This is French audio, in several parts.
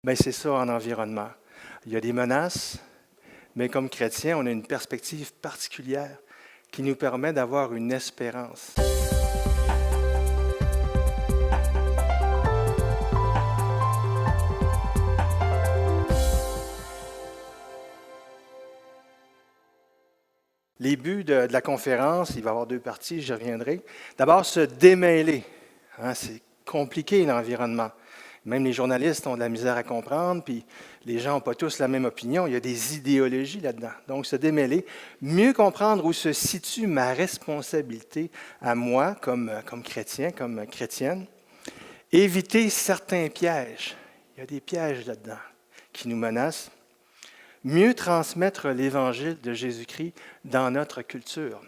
Bien, c'est ça en environnement. Il y a des menaces, mais comme chrétiens, on a une perspective particulière qui nous permet d'avoir une espérance. Les buts de la conférence, il va y avoir deux parties, j'y reviendrai. D'abord, se démêler. C'est compliqué l'environnement. Même les journalistes ont de la misère à comprendre, puis les gens n'ont pas tous la même opinion. Il y a des idéologies là-dedans. Donc, se démêler, mieux comprendre où se situe ma responsabilité à moi comme chrétien, comme chrétienne. Éviter certains pièges. Il y a des pièges là-dedans qui nous menacent. Mieux transmettre l'Évangile de Jésus-Christ dans notre culture.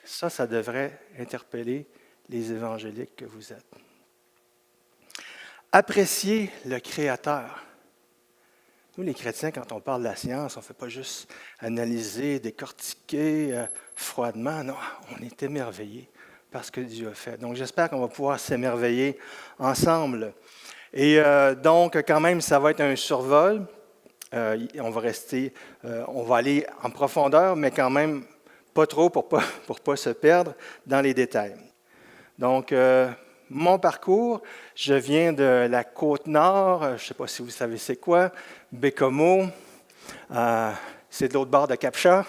Ça devrait interpeller les évangéliques que vous êtes. Apprécier le Créateur. Nous, les chrétiens, quand on parle de la science, on ne fait pas juste analyser, décortiquer froidement. Non, on est émerveillé par ce que Dieu a fait. Donc, j'espère qu'on va pouvoir s'émerveiller ensemble. Et donc, quand même, ça va être un survol. On va aller en profondeur, mais quand même pas trop pour pas se perdre dans les détails. Donc, mon parcours, je viens de la Côte-Nord, je ne sais pas si vous savez c'est quoi, Bécomo, c'est de l'autre bord de Cap-Chat.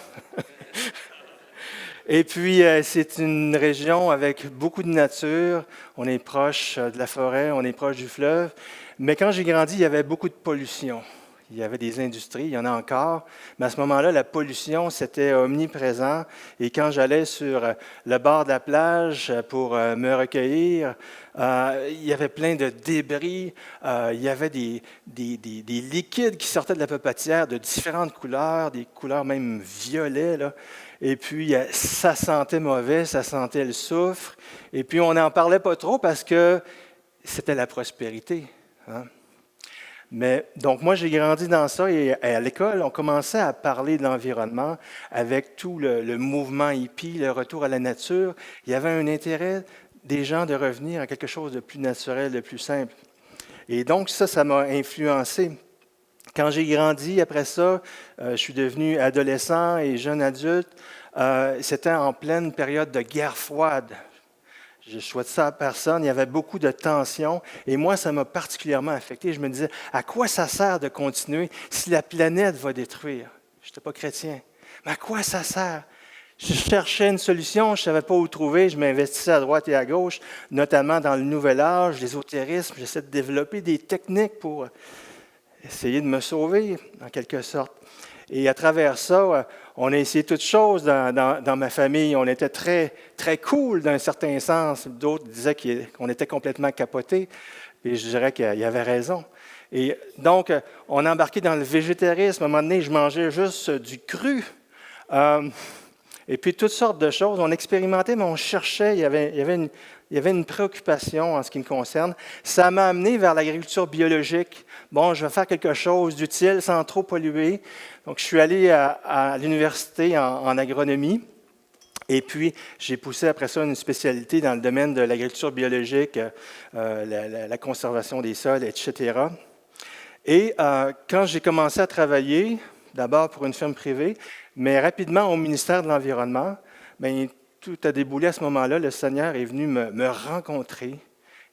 Et puis, c'est une région avec beaucoup de nature, on est proche de la forêt, on est proche du fleuve, mais quand j'ai grandi, il y avait beaucoup de pollution. Il y avait des industries, il y en a encore, mais à ce moment-là, la pollution, c'était omniprésent. Et quand j'allais sur le bord de la plage pour me recueillir, il y avait plein de débris, il y avait des liquides qui sortaient de la papetière de différentes couleurs, des couleurs même violettes, là. Et puis, ça sentait mauvais, ça sentait le soufre. Et puis, on n'en parlait pas trop parce que c'était la prospérité, hein? Mais donc, moi, j'ai grandi dans ça et à l'école, on commençait à parler de l'environnement avec tout le mouvement hippie, le retour à la nature. Il y avait un intérêt des gens de revenir à quelque chose de plus naturel, de plus simple. Et donc, ça m'a influencé. Quand j'ai grandi, après ça, je suis devenu adolescent et jeune adulte. C'était en pleine période de guerre froide. Je ne souhaite ça à personne. Il y avait beaucoup de tensions. Et moi, ça m'a particulièrement affecté. Je me disais, à quoi ça sert de continuer si la planète va détruire? Je n'étais pas chrétien. Mais à quoi ça sert? Je cherchais une solution, je ne savais pas où trouver. Je m'investissais à droite et à gauche, notamment dans le nouvel âge, l'ésotérisme. J'essaie de développer des techniques pour essayer de me sauver, en quelque sorte. Et à travers ça, on a essayé toutes choses dans ma famille. On était très, très cool d'un certain sens. D'autres disaient qu'on était complètement capotés. Et je dirais qu'il y avait raison. Et donc, on a embarqué dans le végétarisme. À un moment donné, je mangeais juste du cru. Et puis, toutes sortes de choses. On expérimentait, mais on cherchait. Il y avait une préoccupation en ce qui me concerne. Ça m'a amené vers l'agriculture biologique. Bon, je vais faire quelque chose d'utile sans trop polluer. Donc, je suis allé à l'université en agronomie. Et puis, j'ai poussé après ça une spécialité dans le domaine de l'agriculture biologique, la conservation des sols, etc. Et quand j'ai commencé à travailler, d'abord pour une firme privée, mais rapidement au ministère de l'Environnement, bien, tout a déboulé à ce moment-là. Le Seigneur est venu me rencontrer,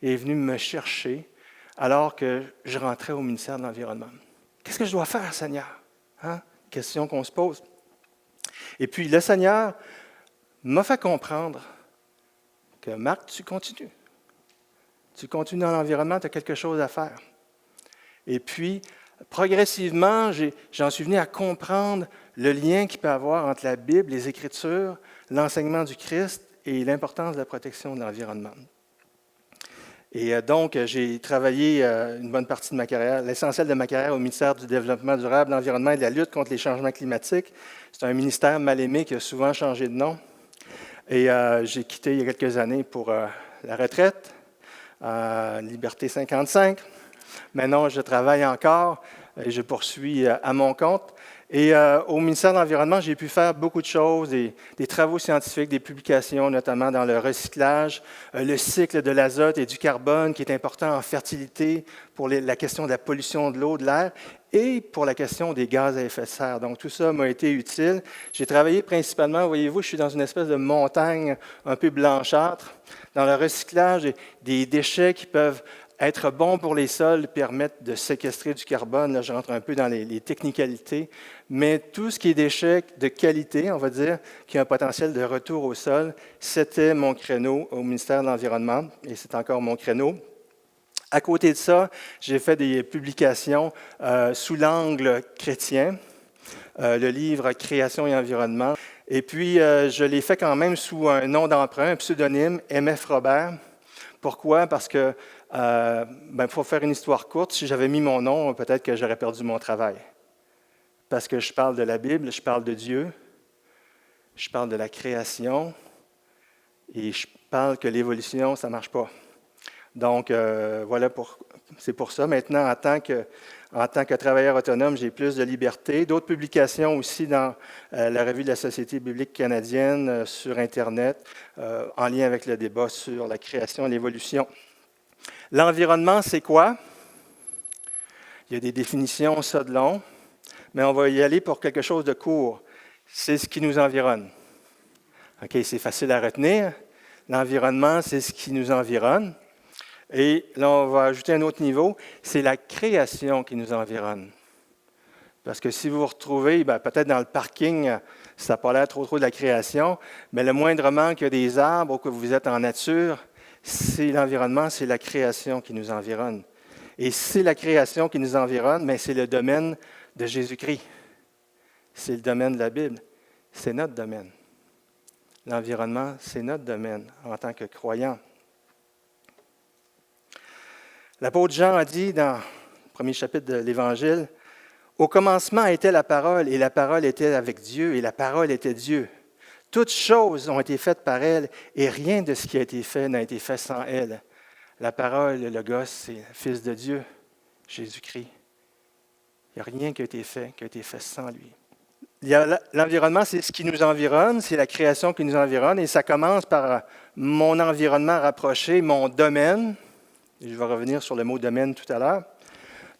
est venu me chercher, alors que je rentrais au ministère de l'Environnement. Qu'est-ce que je dois faire, Seigneur? Hein? Question qu'on se pose. Et puis, le Seigneur m'a fait comprendre que, Marc, tu continues. Tu continues dans l'environnement, tu as quelque chose à faire. Et puis, progressivement, j'en suis venu à comprendre le lien qu'il peut y avoir entre la Bible, les Écritures, l'enseignement du Christ et l'importance de la protection de l'environnement. Et donc, j'ai travaillé une bonne partie de ma carrière, l'essentiel de ma carrière au ministère du Développement durable, de l'Environnement et de la lutte contre les changements climatiques. C'est un ministère mal aimé qui a souvent changé de nom. Et j'ai quitté il y a quelques années pour la retraite, Liberté 55. Maintenant, je travaille encore et je poursuis à mon compte. Et au ministère de l'Environnement, j'ai pu faire beaucoup de choses, des travaux scientifiques, des publications, notamment dans le recyclage, le cycle de l'azote et du carbone, qui est important en fertilité pour la question de la pollution de l'eau, de l'air, et pour la question des gaz à effet de serre. Donc, tout ça m'a été utile. J'ai travaillé principalement, voyez-vous, je suis dans une espèce de montagne un peu blanchâtre, dans le recyclage des déchets qui peuvent être bons pour les sols, permettent de séquestrer du carbone. Là, je rentre un peu dans les technicalités. Mais tout ce qui est déchets de qualité, on va dire, qui a un potentiel de retour au sol, c'était mon créneau au ministère de l'Environnement et c'est encore mon créneau. À côté de ça, j'ai fait des publications sous l'angle chrétien, le livre Création et environnement. Et puis, je l'ai fait quand même sous un nom d'emprunt, un pseudonyme, M.F. Robert. Pourquoi? Parce que, pour faire une histoire courte, si j'avais mis mon nom, peut-être que j'aurais perdu mon travail. Parce que je parle de la Bible, je parle de Dieu, je parle de la création, et je parle que l'évolution, ça ne marche pas. Donc, voilà, c'est pour ça. Maintenant, en tant que travailleur autonome, j'ai plus de liberté. D'autres publications aussi dans la revue de la Société biblique canadienne, sur Internet, en lien avec le débat sur la création et l'évolution. L'environnement, c'est quoi? Il y a des définitions, ça de long, mais on va y aller pour quelque chose de court. C'est ce qui nous environne. OK, c'est facile à retenir. L'environnement, c'est ce qui nous environne. Et là, on va ajouter un autre niveau, c'est la création qui nous environne. Parce que si vous vous retrouvez, peut-être dans le parking, ça n'a pas l'air trop de la création, mais le moindrement qu'il y a des arbres ou que vous êtes en nature, c'est l'environnement, c'est la création qui nous environne. Et c'est la création qui nous environne, mais c'est le domaine de Jésus-Christ. C'est le domaine de la Bible. C'est notre domaine. L'environnement, c'est notre domaine en tant que croyants. L'apôtre Jean a dit dans le premier chapitre de l'Évangile, « Au commencement était la parole, et la parole était avec Dieu, et la parole était Dieu. Toutes choses ont été faites par elle, et rien de ce qui a été fait n'a été fait sans elle. La parole, le Logos, c'est le Fils de Dieu, Jésus-Christ. Il n'y a rien qui a été fait sans lui. » L'environnement, c'est ce qui nous environne, c'est la création qui nous environne, et ça commence par mon environnement rapproché, mon domaine. Je vais revenir sur le mot domaine tout à l'heure.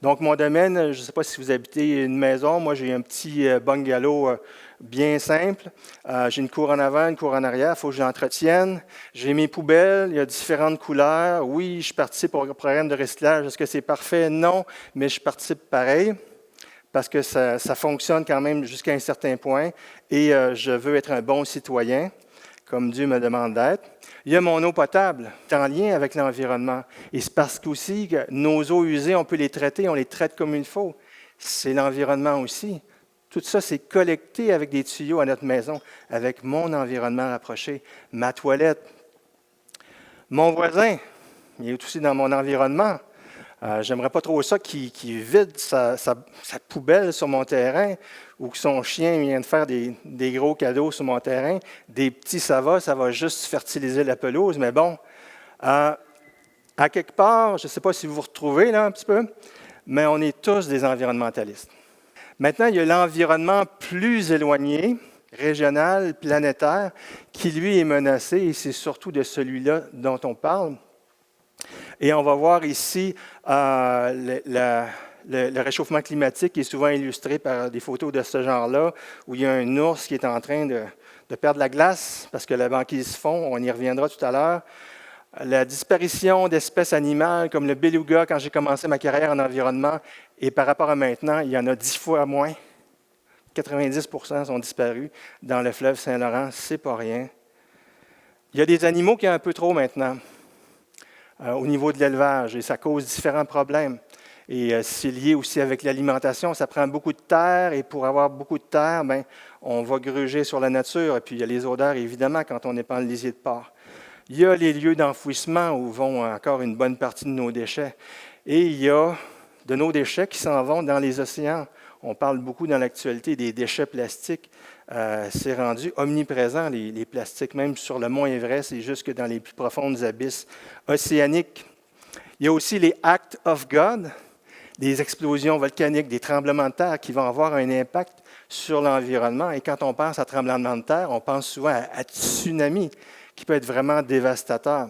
Donc, mon domaine, je ne sais pas si vous habitez une maison. Moi, j'ai un petit bungalow bien simple. J'ai une cour en avant, une cour en arrière. Il faut que je l'entretienne. J'ai mes poubelles. Il y a différentes couleurs. Oui, je participe au programme de recyclage. Est-ce que c'est parfait? Non, mais je participe pareil parce que ça fonctionne quand même jusqu'à un certain point et je veux être un bon citoyen, comme Dieu me demande d'être. Il y a mon eau potable, en lien avec l'environnement. Et c'est parce qu'aussi, que nos eaux usées, on peut les traiter, on les traite comme il faut. C'est l'environnement aussi. Tout ça, c'est collecté avec des tuyaux à notre maison, avec mon environnement rapproché, ma toilette. Mon voisin, il est aussi dans mon environnement. J'aimerais pas trop ça qu'il vide sa poubelle sur mon terrain ou que son chien vienne faire des gros cadeaux sur mon terrain. Des petits, ça va juste fertiliser la pelouse. Mais bon, à quelque part, je ne sais pas si vous vous retrouvez là un petit peu, mais on est tous des environnementalistes. Maintenant, il y a l'environnement plus éloigné, régional, planétaire, qui lui est menacé et c'est surtout de celui-là dont on parle. Et on va voir ici le réchauffement climatique qui est souvent illustré par des photos de ce genre-là, où il y a un ours qui est en train de perdre la glace parce que la banquise fond, on y reviendra tout à l'heure. La disparition d'espèces animales comme le beluga quand j'ai commencé ma carrière en environnement, et par rapport à maintenant, il y en a 10 fois moins. 90% sont disparus dans le fleuve Saint-Laurent, c'est pas rien. Il y a des animaux qui ont un peu trop maintenant. Au niveau de l'élevage, et ça cause différents problèmes. Et c'est lié aussi avec l'alimentation. Ça prend beaucoup de terre, et pour avoir beaucoup de terre, on va gruger sur la nature. Et puis, il y a les odeurs, évidemment, quand on est pas en lisier de porc. Il y a les lieux d'enfouissement où vont encore une bonne partie de nos déchets. Et il y a de nos déchets qui s'en vont dans les océans. On parle beaucoup dans l'actualité des déchets plastiques. C'est rendu omniprésent, les plastiques, même sur le mont Everest et jusque dans les plus profondes abysses océaniques. Il y a aussi les Acts of God, des explosions volcaniques, des tremblements de terre qui vont avoir un impact sur l'environnement. Et quand on pense à tremblement de terre, on pense souvent à tsunami, qui peut être vraiment dévastateur.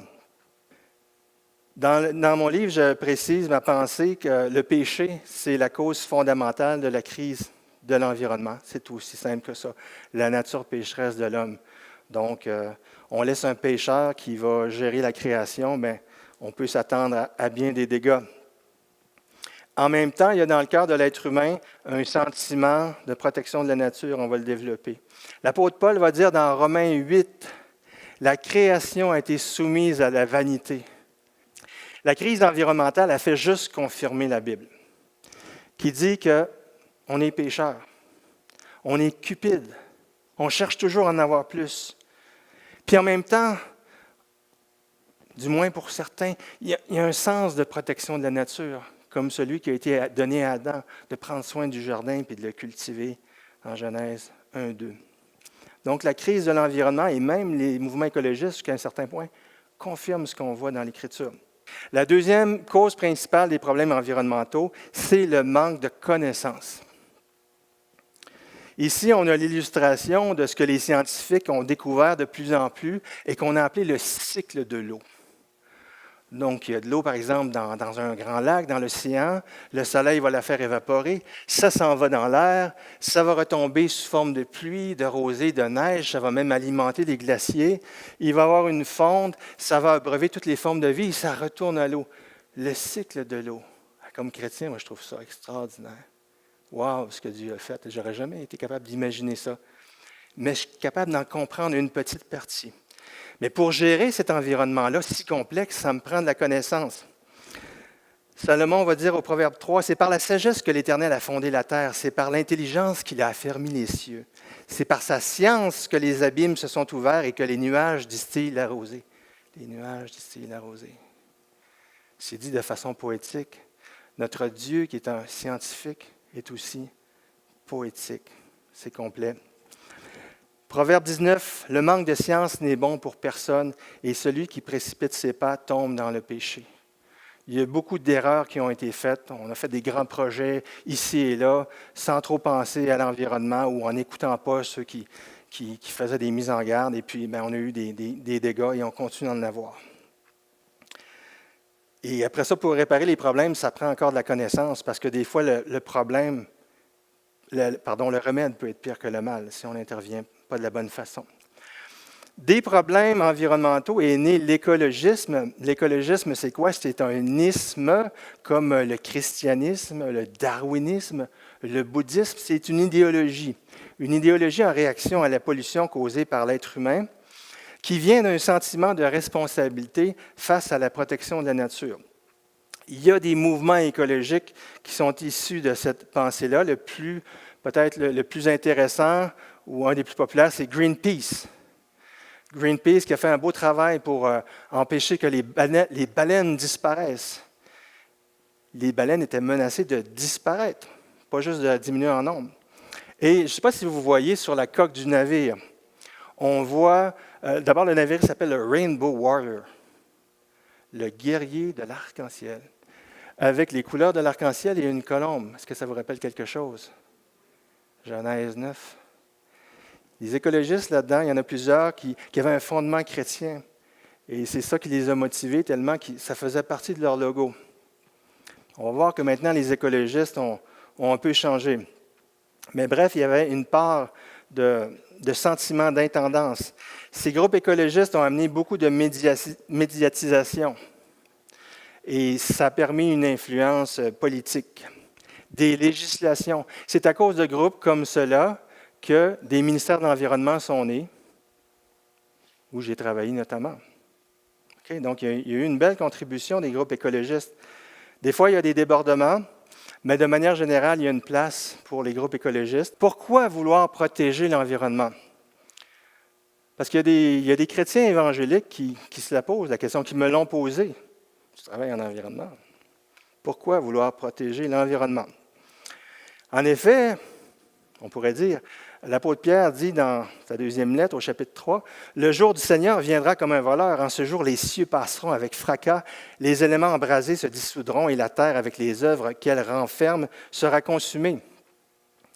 Dans mon livre, je précise ma pensée que le péché, c'est la cause fondamentale de la crise de l'environnement. C'est aussi simple que ça. La nature pécheresse de l'homme. Donc, on laisse un pécheur qui va gérer la création, mais on peut s'attendre à bien des dégâts. En même temps, il y a dans le cœur de l'être humain un sentiment de protection de la nature, on va le développer. L'apôtre Paul va dire dans Romains 8, « La création a été soumise à la vanité. » La crise environnementale a fait juste confirmer la Bible, qui dit qu'on est pécheur, on est cupide, on cherche toujours à en avoir plus. Puis en même temps, du moins pour certains, il y a un sens de protection de la nature, comme celui qui a été donné à Adam, de prendre soin du jardin et de le cultiver en Genèse 1, 2. Donc la crise de l'environnement et même les mouvements écologistes, jusqu'à un certain point, confirment ce qu'on voit dans l'Écriture. La deuxième cause principale des problèmes environnementaux, c'est le manque de connaissances. Ici, on a l'illustration de ce que les scientifiques ont découvert de plus en plus et qu'on a appelé le cycle de l'eau. Donc, il y a de l'eau, par exemple, dans un grand lac, dans l'océan. Le soleil va la faire évaporer. Ça s'en va dans l'air. Ça va retomber sous forme de pluie, de rosée, de neige. Ça va même alimenter les glaciers. Il va y avoir une fonte. Ça va abreuver toutes les formes de vie et ça retourne à l'eau. Le cycle de l'eau. Comme chrétien, moi, je trouve ça extraordinaire. Wow, ce que Dieu a fait. Je n'aurais jamais été capable d'imaginer ça. Mais je suis capable d'en comprendre une petite partie. Mais pour gérer cet environnement-là si complexe, ça me prend de la connaissance. Salomon va dire au Proverbe 3, « C'est par la sagesse que l'Éternel a fondé la terre, c'est par l'intelligence qu'il a affermi les cieux. C'est par sa science que les abîmes se sont ouverts et que les nuages distillent la rosée. » Les nuages distillent la rosée. C'est dit de façon poétique. Notre Dieu, qui est un scientifique, est aussi poétique. C'est complet. Proverbe 19, « Le manque de science n'est bon pour personne, et celui qui précipite ses pas tombe dans le péché. » Il y a beaucoup d'erreurs qui ont été faites. On a fait des grands projets ici et là, sans trop penser à l'environnement ou en n'écoutant pas ceux qui faisaient des mises en garde, et puis on a eu des dégâts et on continue d'en avoir. Et après ça, pour réparer les problèmes, ça prend encore de la connaissance, parce que des fois, le remède peut être pire que le mal si on n'intervient pas de la bonne façon. Des problèmes environnementaux est né l'écologisme. L'écologisme, c'est quoi? C'est un isme comme le christianisme, le darwinisme, le bouddhisme. C'est une idéologie en réaction à la pollution causée par l'être humain qui vient d'un sentiment de responsabilité face à la protection de la nature. Il y a des mouvements écologiques qui sont issus de cette pensée-là. Peut-être le plus intéressant ou un des plus populaires, c'est Greenpeace. Greenpeace qui a fait un beau travail pour empêcher que les baleines disparaissent. Les baleines étaient menacées de disparaître, pas juste de diminuer en nombre. Et je ne sais pas si vous voyez sur la coque du navire, on voit, d'abord le navire s'appelle le Rainbow Warrior, le guerrier de l'arc-en-ciel. Avec les couleurs de l'arc-en-ciel et une colombe. Est-ce que ça vous rappelle quelque chose? Genèse 9. Les écologistes, là-dedans, il y en a plusieurs qui avaient un fondement chrétien. Et c'est ça qui les a motivés tellement que ça faisait partie de leur logo. On va voir que maintenant, les écologistes ont un peu changé. Mais bref, il y avait une part de sentiment d'intendance. Ces groupes écologistes ont amené beaucoup de médiatisation. Et ça a permis une influence politique, des législations. C'est à cause de groupes comme ceux-là que des ministères de l'Environnement sont nés, où j'ai travaillé notamment. Okay? Donc, il y a eu une belle contribution des groupes écologistes. Des fois, il y a des débordements, mais de manière générale, il y a une place pour les groupes écologistes. Pourquoi vouloir protéger l'environnement? Parce qu'il y a des chrétiens évangéliques qui se la posent, la question, qui me l'ont posée. Je travaille en environnement. Pourquoi vouloir protéger l'environnement? En effet, On pourrait dire, l'apôtre Pierre dit dans sa deuxième lettre au chapitre 3, « Le jour du Seigneur viendra comme un voleur. En ce jour, les cieux passeront avec fracas, les éléments embrasés se dissoudront et la terre, avec les œuvres qu'elle renferme, sera consumée. »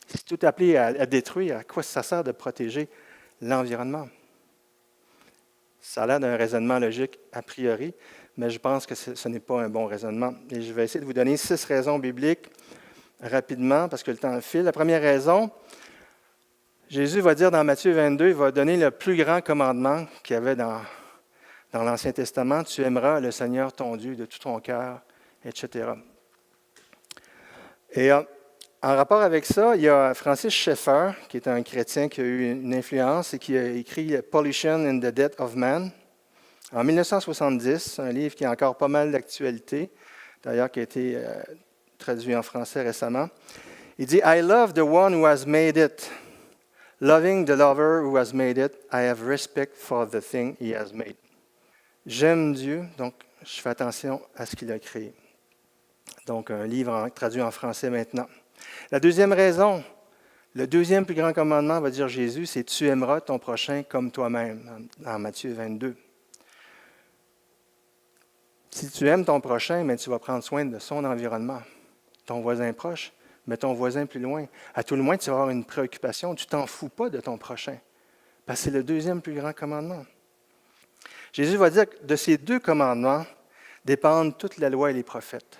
C'est tout appelé à détruire. À quoi ça sert de protéger l'environnement? Ça a l'air d'un raisonnement logique a priori, mais je pense que ce n'est pas un bon raisonnement. Et je vais essayer de vous donner 6 raisons bibliques rapidement, parce que le temps file. La première raison, Jésus va dire dans Matthieu 22, il va donner le plus grand commandement qu'il y avait dans l'Ancien Testament. Tu aimeras le Seigneur ton Dieu de tout ton cœur, etc. Et en rapport avec ça, il y a Francis Schaeffer, qui est un chrétien qui a eu une influence et qui a écrit Pollution in the Death of Man en 1970, un livre qui a encore pas mal d'actualité, d'ailleurs qui a été traduit en français récemment. Il dit « I love the one who has made it. Loving the lover who has made it, I have respect for the thing he has made. » J'aime Dieu, donc je fais attention à ce qu'il a créé. Donc un livre traduit en français maintenant. La deuxième raison, le deuxième plus grand commandement, va dire Jésus, c'est « Tu aimeras ton prochain comme toi-même » en Matthieu 22. Si tu aimes ton prochain, mais tu vas prendre soin de son environnement, ton voisin proche, mais ton voisin plus loin. À tout le moins, tu vas avoir une préoccupation. Tu ne t'en fous pas de ton prochain. Parce que c'est le deuxième plus grand commandement. Jésus va dire que de ces 2 commandements dépendent toute la loi et les prophètes.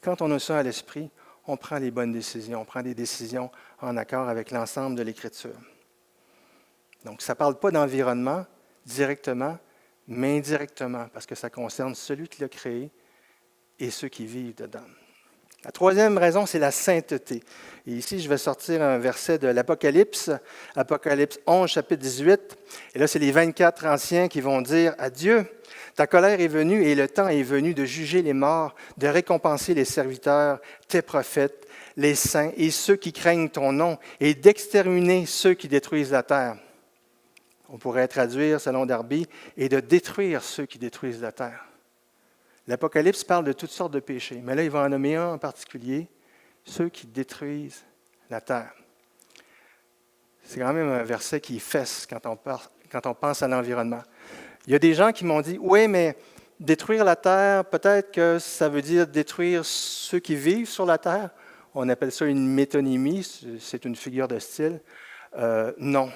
Quand on a ça à l'esprit, on prend les bonnes décisions. On prend des décisions en accord avec l'ensemble de l'Écriture. Donc, ça ne parle pas d'environnement directement, mais indirectement, parce que ça concerne celui qui l'a créé et ceux qui vivent dedans. La troisième raison, c'est la sainteté. Et ici, je vais sortir un verset de l'Apocalypse, Apocalypse 11, chapitre 18. Et là, c'est les 24 anciens qui vont dire à Dieu, « Ta colère est venue et le temps est venu de juger les morts, de récompenser les serviteurs, tes prophètes, les saints et ceux qui craignent ton nom, et d'exterminer ceux qui détruisent la terre. » On pourrait traduire, selon Darby, « et de détruire ceux qui détruisent la terre. » L'Apocalypse parle de toutes sortes de péchés, mais là, il va en nommer un en particulier, ceux qui détruisent la terre. C'est quand même un verset qui fesse quand on pense à l'environnement. Il y a des gens qui m'ont dit, oui, mais détruire la terre, peut-être que ça veut dire détruire ceux qui vivent sur la terre. On appelle ça une métonymie, c'est une figure de style. Non.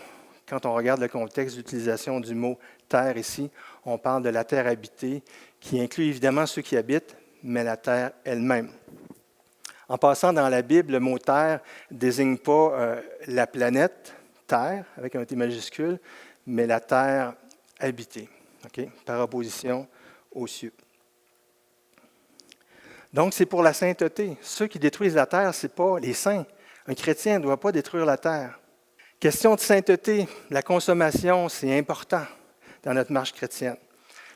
Quand on regarde le contexte d'utilisation du mot « terre » ici, on parle de la terre habitée, qui inclut évidemment ceux qui habitent, mais la terre elle-même. En passant dans la Bible, le mot « terre » ne désigne pas la planète Terre, avec un T majuscule, mais la terre habitée, okay, par opposition aux cieux. Donc, c'est pour la sainteté. Ceux qui détruisent la terre, ce n'est pas les saints. Un chrétien ne doit pas détruire la terre. Question de sainteté, la consommation, c'est important dans notre marche chrétienne.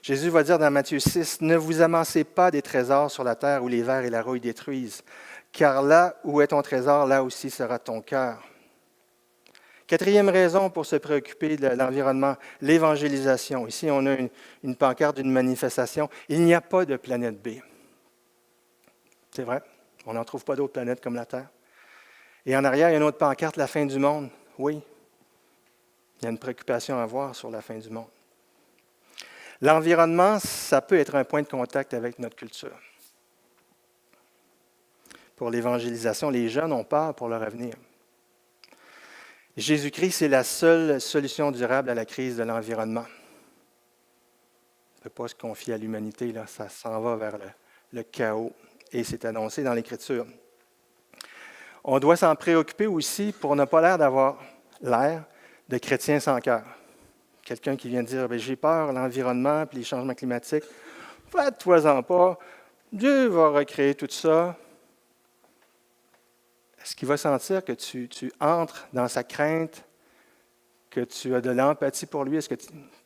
Jésus va dire dans Matthieu 6, « Ne vous amassez pas des trésors sur la terre où les vers et la rouille détruisent, car là où est ton trésor, là aussi sera ton cœur. » Quatrième raison pour se préoccuper de l'environnement, l'évangélisation. Ici, on a une pancarte d'une manifestation. Il n'y a pas de planète B. C'est vrai, on n'en trouve pas d'autres planètes comme la Terre. Et en arrière, il y a une autre pancarte, la fin du monde. Oui, il y a une préoccupation à avoir sur la fin du monde. L'environnement, ça peut être un point de contact avec notre culture. Pour l'évangélisation, les jeunes ont peur pour leur avenir. Jésus-Christ, c'est la seule solution durable à la crise de l'environnement. On ne peut pas se confier à l'humanité, là, ça s'en va vers le chaos, et c'est annoncé dans l'Écriture. On doit s'en préoccuper aussi pour ne pas l'air de chrétiens sans cœur. Quelqu'un qui vient de dire, j'ai peur, l'environnement et les changements climatiques. Faites-toi-en pas, Dieu va recréer tout ça. Est-ce qu'il va sentir que tu entres dans sa crainte, que tu as de l'empathie pour lui? Est-ce qu'il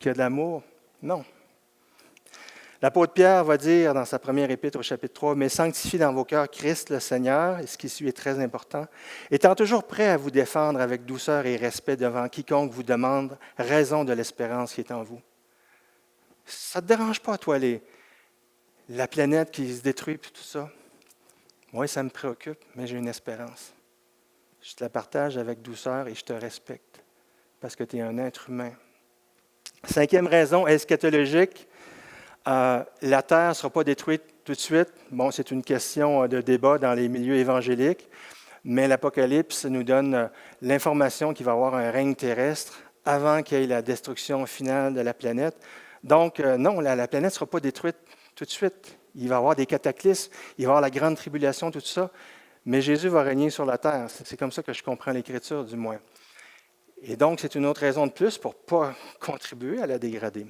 y a de l'amour? Non. L'apôtre Pierre va dire dans sa première épître au chapitre 3, « Mais sanctifiez dans vos cœurs Christ le Seigneur, et ce qui suit est très important, étant toujours prêt à vous défendre avec douceur et respect devant quiconque vous demande raison de l'espérance qui est en vous. » Ça ne te dérange pas, toi, la planète qui se détruit et tout ça? Moi, ça me préoccupe, mais j'ai une espérance. Je te la partage avec douceur et je te respecte parce que tu es un être humain. Cinquième raison eschatologique, la terre ne sera pas détruite tout de suite. Bon, c'est une question de débat dans les milieux évangéliques, mais l'Apocalypse nous donne l'information qu'il va y avoir un règne terrestre avant qu'il y ait la destruction finale de la planète. Donc, non, la planète ne sera pas détruite tout de suite. Il va y avoir des cataclysmes, il va y avoir la grande tribulation, tout ça, mais Jésus va régner sur la terre. C'est comme ça que je comprends l'Écriture, du moins. Et donc, c'est une autre raison de plus pour ne pas contribuer à la dégrader.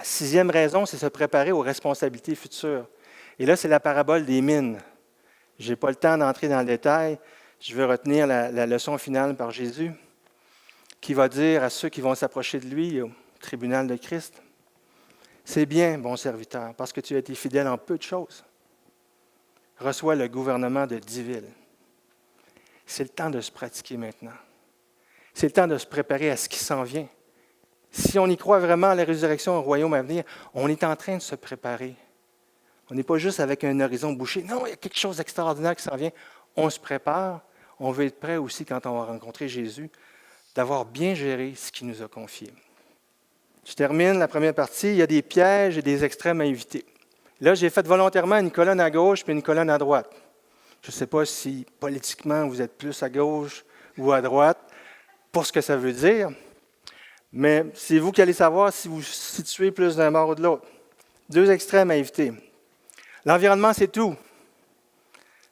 Sixième raison, c'est se préparer aux responsabilités futures. Et là, c'est la parabole des mines. Je n'ai pas le temps d'entrer dans le détail. Je veux retenir la leçon finale par Jésus, qui va dire à ceux qui vont s'approcher de lui au tribunal de Christ, « C'est bien, bon serviteur, parce que tu as été fidèle en peu de choses. Reçois le gouvernement de 10 villes. » C'est le temps de se pratiquer maintenant. C'est le temps de se préparer à ce qui s'en vient. Si on y croit vraiment à la résurrection, au royaume à venir, on est en train de se préparer. On n'est pas juste avec un horizon bouché. Non, il y a quelque chose d'extraordinaire qui s'en vient. On se prépare. On veut être prêt aussi quand on va rencontrer Jésus, d'avoir bien géré ce qu'il nous a confié. Je termine la première partie. Il y a des pièges et des extrêmes à éviter. Là, j'ai fait volontairement une colonne à gauche puis une colonne à droite. Je ne sais pas si politiquement vous êtes plus à gauche ou à droite pour ce que ça veut dire, mais c'est vous qui allez savoir si vous vous situez plus d'un bord ou de l'autre. Deux extrêmes à éviter. L'environnement, c'est tout.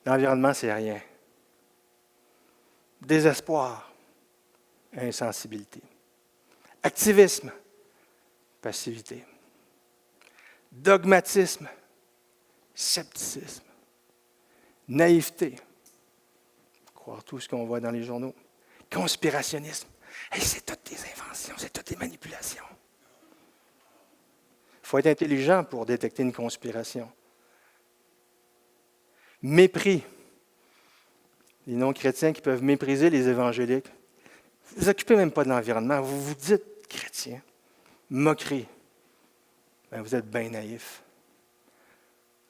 L'environnement, c'est rien. Désespoir, insensibilité. Activisme, passivité. Dogmatisme, scepticisme. Naïveté, croire tout ce qu'on voit dans les journaux. Conspirationnisme, c'est toutes des inventions, c'est toutes des manipulations. Il faut être intelligent pour détecter une conspiration. Mépris. Les non-chrétiens qui peuvent mépriser les évangéliques. Vous ne vous occupez même pas de l'environnement, vous vous dites chrétien. Moquerie. Ben, vous êtes bien naïf.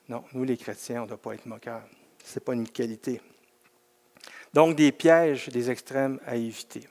Non, nous les chrétiens, on ne doit pas être moqueurs. Ce n'est pas une qualité. Donc, des pièges, des extrêmes à éviter.